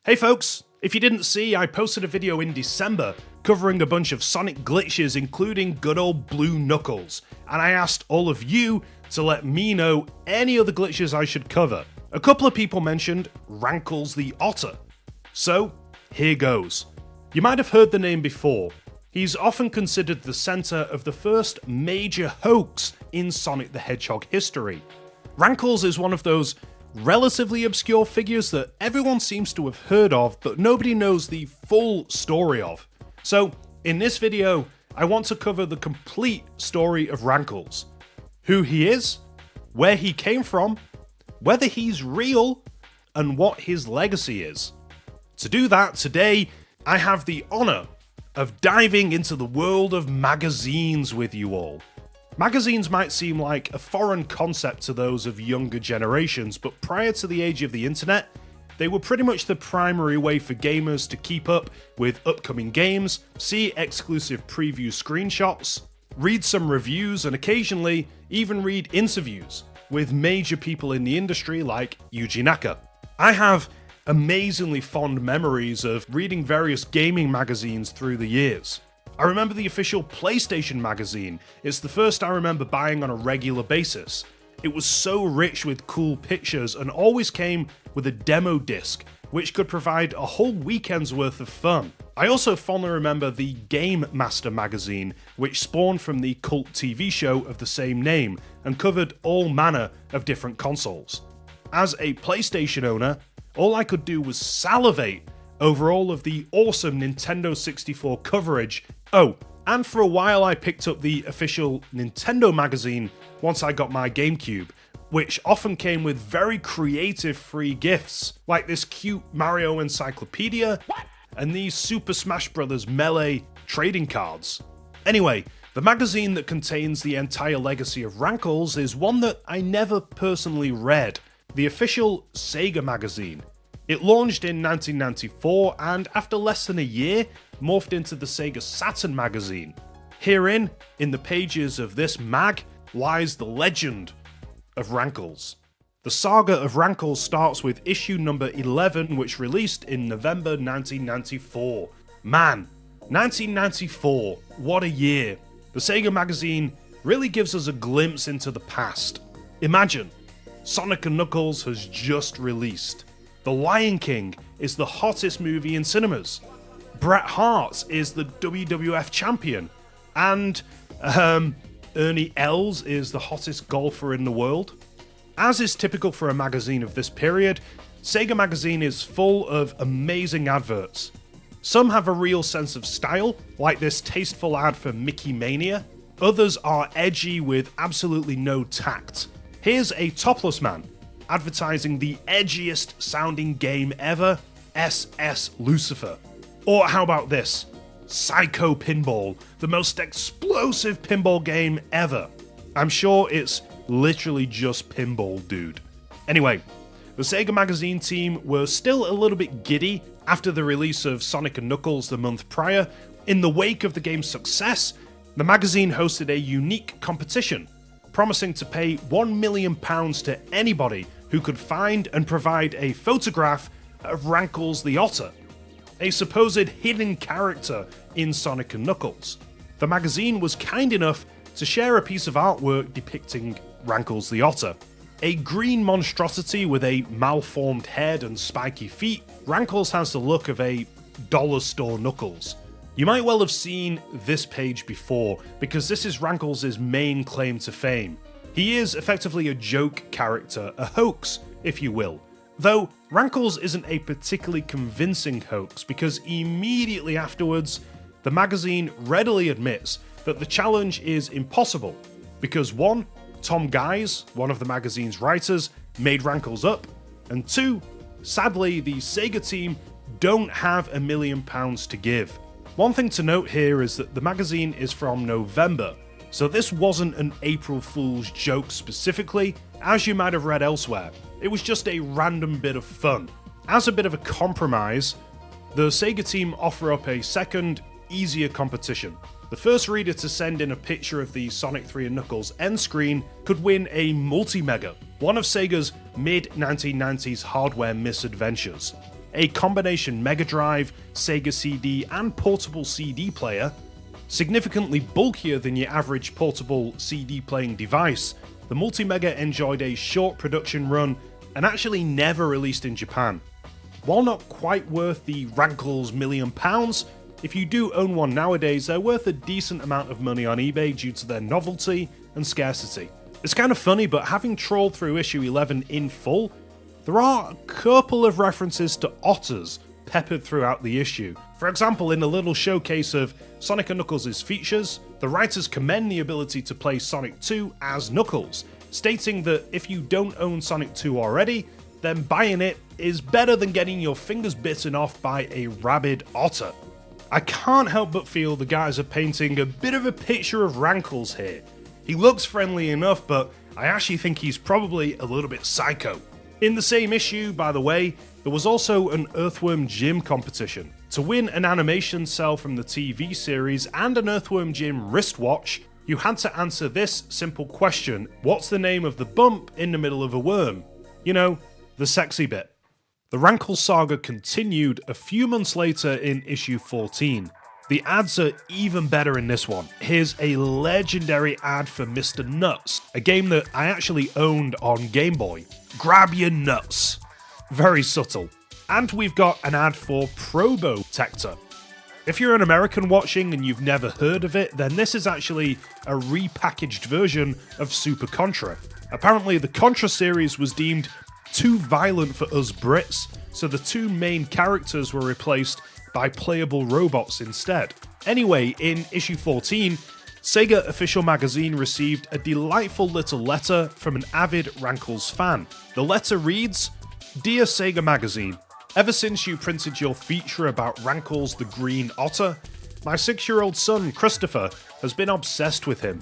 Hey folks, if you didn't see, I posted a video in December covering a bunch of Sonic glitches including good old Blue Knuckles, and I asked all of you to let me know any other glitches I should cover. A couple of people mentioned Rankles the Otter. So, here goes. You might have heard the name before. He's often considered the centre of the first major hoax in Sonic the Hedgehog history. Rankles is one of those relatively obscure figures that everyone seems to have heard of, but nobody knows the full story of. So, in this video, I want to cover the complete story of Rankles. Who he is, where he came from, whether he's real, and what his legacy is. To do that, today, I have the honour of diving into the world of magazines with you all. Magazines might seem like a foreign concept to those of younger generations, but prior to the age of the internet, they were pretty much the primary way for gamers to keep up with upcoming games, see exclusive preview screenshots, read some reviews, and occasionally even read interviews with major people in the industry like Yuji Naka. I have amazingly fond memories of reading various gaming magazines through the years. I remember the official PlayStation magazine. It's the first I remember buying on a regular basis. It was so rich with cool pictures and always came with a demo disc, which could provide a whole weekend's worth of fun. I also fondly remember the Game Master magazine, which spawned from the cult TV show of the same name and covered all manner of different consoles. As a PlayStation owner, all I could do was salivate over all of the awesome Nintendo 64 coverage. Oh, and for a while I picked up the official Nintendo magazine once I got my GameCube, which often came with very creative free gifts, like this cute Mario encyclopedia and these Super Smash Bros. Melee trading cards. Anyway, the magazine that contains the entire legacy of Rankles is one that I never personally read, the official SEGA magazine. It launched in 1994 and after less than a year, morphed into the Sega Saturn magazine. Herein, in the pages of this mag, lies the legend of Rankles. The saga of Rankles starts with issue number 11, which released in November 1994. Man, 1994, what a year. The Sega magazine really gives us a glimpse into the past. Imagine, Sonic & Knuckles has just released. The Lion King is the hottest movie in cinemas. Bret Hart is the WWF champion. And Ernie Els is the hottest golfer in the world. As is typical for a magazine of this period, Sega magazine is full of amazing adverts. Some have a real sense of style, like this tasteful ad for Mickey Mania. Others are edgy with absolutely no tact. Here's a topless man advertising the edgiest sounding game ever, SS Lucifer. Or how about this? Psycho Pinball, the most explosive pinball game ever. I'm sure it's literally just pinball, dude. Anyway, the Sega magazine team were still a little bit giddy after the release of Sonic & Knuckles the month prior. In the wake of the game's success, the magazine hosted a unique competition, promising to pay £1 million to anybody who could find and provide a photograph of Rankles the Otter, a supposed hidden character in Sonic & Knuckles. The magazine was kind enough to share a piece of artwork depicting Rankles the Otter. A green monstrosity with a malformed head and spiky feet, Rankles has the look of a dollar store Knuckles. You might well have seen this page before, because this is Rankles' main claim to fame. He is effectively a joke character, a hoax, if you will. Though, Rankles isn't a particularly convincing hoax, because immediately afterwards, the magazine readily admits that the challenge is impossible, because 1, Tom Guise, one of the magazine's writers, made Rankles up, and 2, sadly, the Sega team don't have £1 million to give. One thing to note here is that the magazine is from November, so this wasn't an April Fool's joke specifically, as you might have read elsewhere. It was just a random bit of fun. As a bit of a compromise, the Sega team offer up a second, easier competition. The first reader to send in a picture of the Sonic 3 and Knuckles end screen could win a multi-mega, one of Sega's mid-1990s hardware misadventures. a combination Mega Drive, Sega CD, and portable CD player. Significantly bulkier than your average portable CD playing device, the Multi-Mega enjoyed a short production run and actually never released in Japan. While not quite worth the Rankles £1 million, if you do own one nowadays, they're worth a decent amount of money on eBay due to their novelty and scarcity. It's kind of funny, but having trawled through issue 11 in full, there are a couple of references to otters peppered throughout the issue. For example, in a little showcase of Sonic & Knuckles' features, the writers commend the ability to play Sonic 2 as Knuckles, stating that if you don't own Sonic 2 already, then buying it is better than getting your fingers bitten off by a rabid otter. I can't help but feel the guys are painting a bit of a picture of Rankles here. He looks friendly enough, but I actually think he's probably a little bit psycho. In the same issue, by the way, there was also an Earthworm Jim competition. To win an animation cell from the TV series and an Earthworm Jim wristwatch, you had to answer this simple question: what's the name of the bump in the middle of a worm? You know, the sexy bit. The Rankles saga continued a few months later in issue 14. The ads are even better in this one. Here's a legendary ad for Mr. Nuts, a game that I actually owned on Game Boy. Grab your nuts. Very subtle. And we've got an ad for Probotector. If you're an American watching and you've never heard of it, then this is actually a repackaged version of Super Contra. Apparently the Contra series was deemed too violent for us Brits, so the two main characters were replaced by playable robots instead. Anyway, in issue 14, Sega Official Magazine received a delightful little letter from an avid Rankles fan. The letter reads, "Dear Sega Magazine, ever since you printed your feature about Rankles the Green Otter, my 6-year-old son Christopher has been obsessed with him.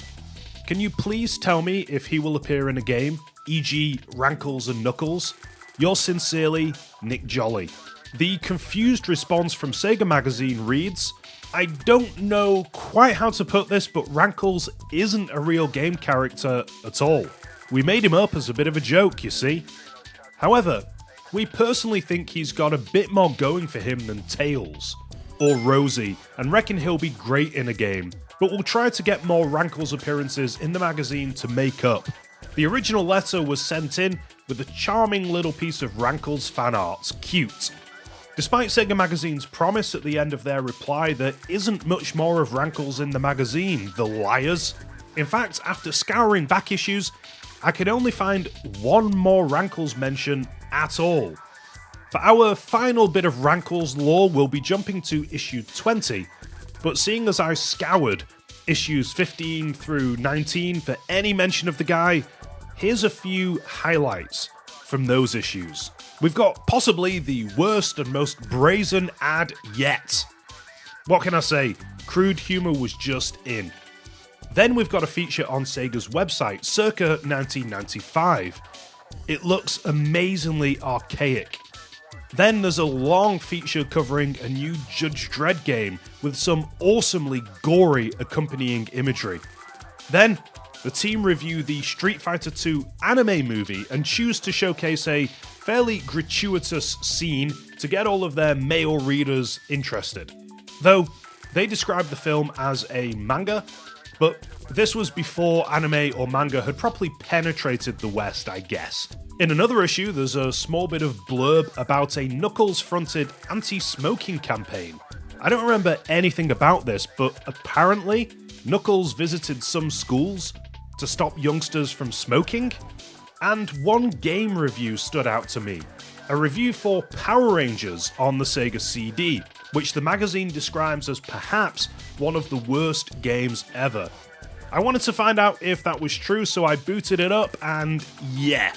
Can you please tell me if he will appear in a game, e.g. Rankles and Knuckles? Yours sincerely, Nick Jolly." The confused response from Sega Magazine reads, "I don't know quite how to put this, but Rankles isn't a real game character at all. We made him up as a bit of a joke, you see. However, we personally think he's got a bit more going for him than Tails or Rosie, and reckon he'll be great in a game, but we'll try to get more Rankles appearances in the magazine to make up." The original letter was sent in with a charming little piece of Rankles fan art. Cute. Despite Sega Magazine's promise at the end of their reply, there isn't much more of Rankles in the magazine, the liars. In fact, after scouring back issues, I could only find one more Rankles mention at all. For our final bit of Rankles lore, we'll be jumping to issue 20, but seeing as I scoured issues 15 through 19 for any mention of the guy, here's a few highlights from those issues. We've got possibly the worst and most brazen ad yet. What can I say? Crude humour was just in. Then we've got a feature on Sega's website, circa 1995. It looks amazingly archaic. Then there's a long feature covering a new Judge Dredd game with some awesomely gory accompanying imagery. Then the team review the Street Fighter II anime movie and choose to showcase a fairly gratuitous scene to get all of their male readers interested. Though they describe the film as a manga, but this was before anime or manga had properly penetrated the West, I guess. In another issue, there's a small bit of blurb about a Knuckles-fronted anti-smoking campaign. I don't remember anything about this, but apparently Knuckles visited some schools to stop youngsters from smoking. And one game review stood out to me. A review for Power Rangers on the Sega CD, which the magazine describes as perhaps one of the worst games ever. I wanted to find out if that was true, so I booted it up, and yeah,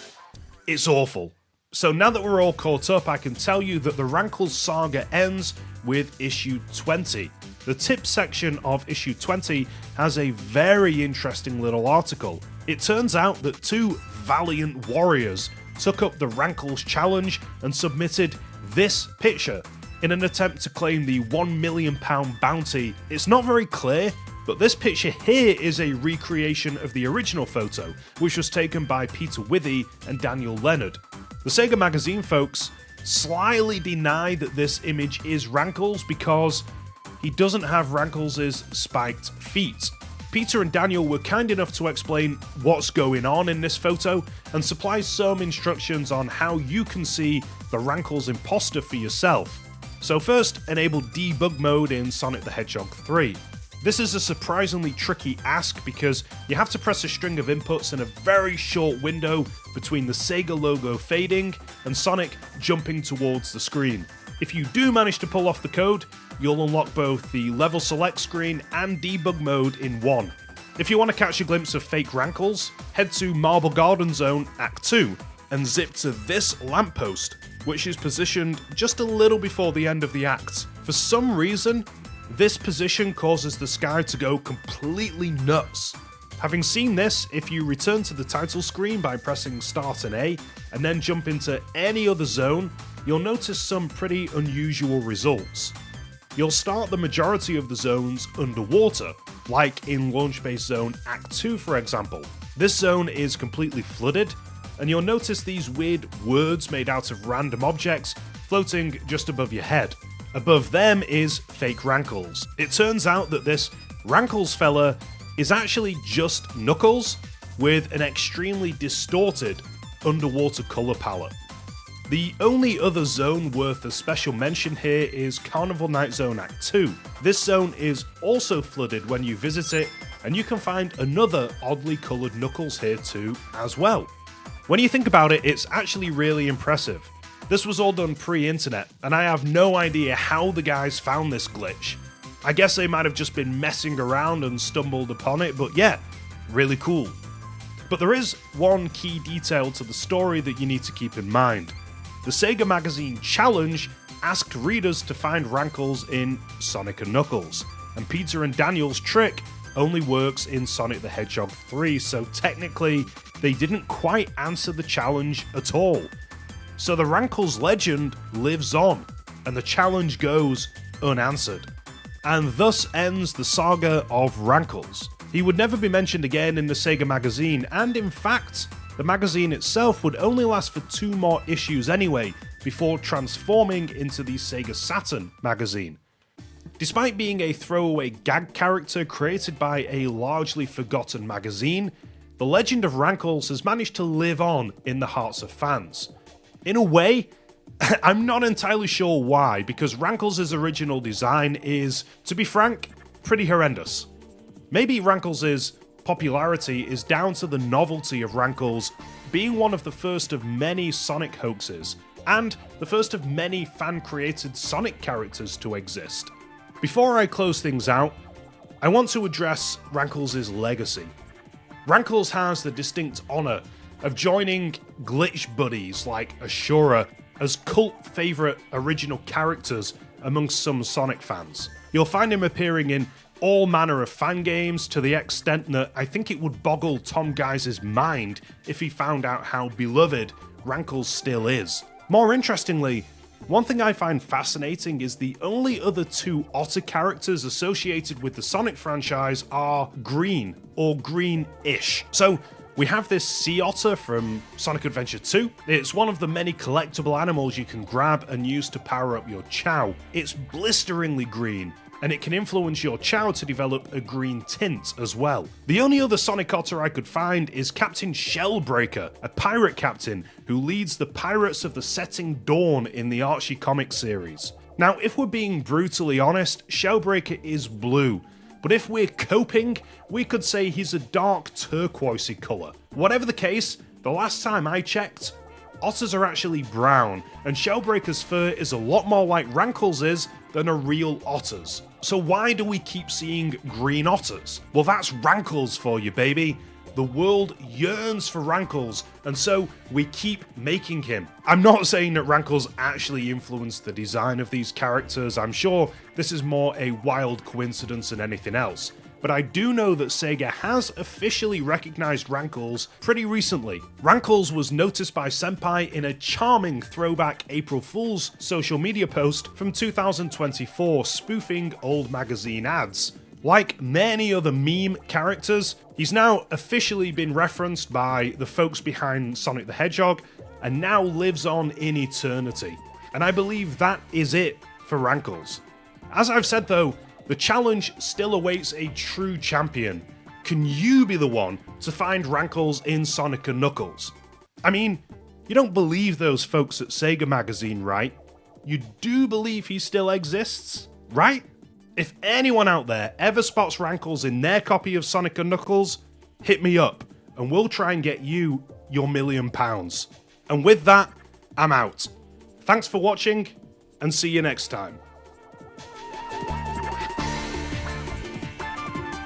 it's awful. So now that we're all caught up, I can tell you that the Rankles saga ends with issue 20. The tips section of issue 20 has a very interesting little article. It turns out that two valiant warriors took up the Rankles challenge and submitted this picture in an attempt to claim the £1 million bounty. It's not very clear, but this picture here is a recreation of the original photo, which was taken by Peter Withy and Daniel Leonard. The Sega Magazine folks slyly deny that this image is Rankles because he doesn't have Rankles' spiked feet. Peter and Daniel were kind enough to explain what's going on in this photo and supply some instructions on how you can see the Rankles imposter for yourself. So first, enable debug mode in Sonic the Hedgehog 3. This is a surprisingly tricky ask because you have to press a string of inputs in a very short window between the SEGA logo fading and Sonic jumping towards the screen. If you do manage to pull off the code, you'll unlock both the level select screen and debug mode in one. If you want to catch a glimpse of fake Rankles, head to Marble Garden Zone Act 2 and zip to this lamppost, which is positioned just a little before the end of the act. For some reason, this position causes the sky to go completely nuts. Having seen this, if you return to the title screen by pressing Start and A, and then jump into any other zone, you'll notice some pretty unusual results. You'll start the majority of the zones underwater, like in Launch Base Zone Act 2 for example. This zone is completely flooded, and you'll notice these weird words made out of random objects floating just above your head. Above them is fake Rankles. It turns out that this Rankles fella is actually just Knuckles with an extremely distorted underwater color palette. The only other zone worth a special mention here is Carnival Night Zone Act 2. This zone is also flooded when you visit it, and you can find another oddly coloured Knuckles here too as well. When you think about it, it's actually really impressive. This was all done pre-internet, and I have no idea how the guys found this glitch. I guess they might have just been messing around and stumbled upon it, but yeah, really cool. But there is one key detail to the story that you need to keep in mind. The SEGA Magazine Challenge asked readers to find Rankles in Sonic and Knuckles, and Peter and Daniel's trick only works in Sonic the Hedgehog 3, so technically they didn't quite answer the challenge at all. So the Rankles legend lives on, and the challenge goes unanswered. And thus ends the saga of Rankles. He would never be mentioned again in the SEGA magazine, and in fact, the magazine itself would only last for 2 more issues anyway, before transforming into the Sega Saturn magazine. Despite being a throwaway gag character created by a largely forgotten magazine, the legend of Rankles has managed to live on in the hearts of fans. In a way, I'm not entirely sure why, because Rankles' original design is, to be frank, pretty horrendous. Maybe Rankles' popularity is down to the novelty of Rankles being one of the first of many Sonic hoaxes, and the first of many fan-created Sonic characters to exist. Before I close things out, I want to address Rankles' legacy. Rankles has the distinct honour of joining glitch buddies like Ashura as cult favourite original characters amongst some Sonic fans. You'll find him appearing in all manner of fan games to the extent that I think it would boggle Tom Guise's mind if he found out how beloved Rankles still is. More interestingly, one thing I find fascinating is the only other 2 Otter characters associated with the Sonic franchise are green, or green-ish. So we have this Sea Otter from Sonic Adventure 2. It's one of the many collectible animals you can grab and use to power up your Chow. It's blisteringly green, and it can influence your Chow to develop a green tint as well. The only other Sonic Otter I could find is Captain Shellbreaker, a pirate captain who leads the Pirates of the Setting Dawn in the Archie comic series. Now, if we're being brutally honest, Shellbreaker is blue, but if we're coping, we could say he's a dark turquoisey colour. Whatever the case, the last time I checked, otters are actually brown, and Shellbreaker's fur is a lot more like Rankles is than a real otter's. So why do we keep seeing green otters? Well, that's Rankles for you, baby. The world yearns for Rankles, and so we keep making him. I'm not saying that Rankles actually influenced the design of these characters. I'm sure this is more a wild coincidence than anything else. But I do know that Sega has officially recognized Rankles pretty recently. Rankles was noticed by Senpai in a charming throwback April Fool's social media post from 2024 spoofing old magazine ads. Like many other meme characters, he's now officially been referenced by the folks behind Sonic the Hedgehog and now lives on in eternity. And I believe that is it for Rankles. As I've said though, the challenge still awaits a true champion. Can you be the one to find Rankles in Sonic & Knuckles? I mean, you don't believe those folks at SEGA magazine, right? You do believe he still exists, right? If anyone out there ever spots Rankles in their copy of Sonic & Knuckles, hit me up and we'll try and get you your £1 million. And with that, I'm out. Thanks for watching and see you next time.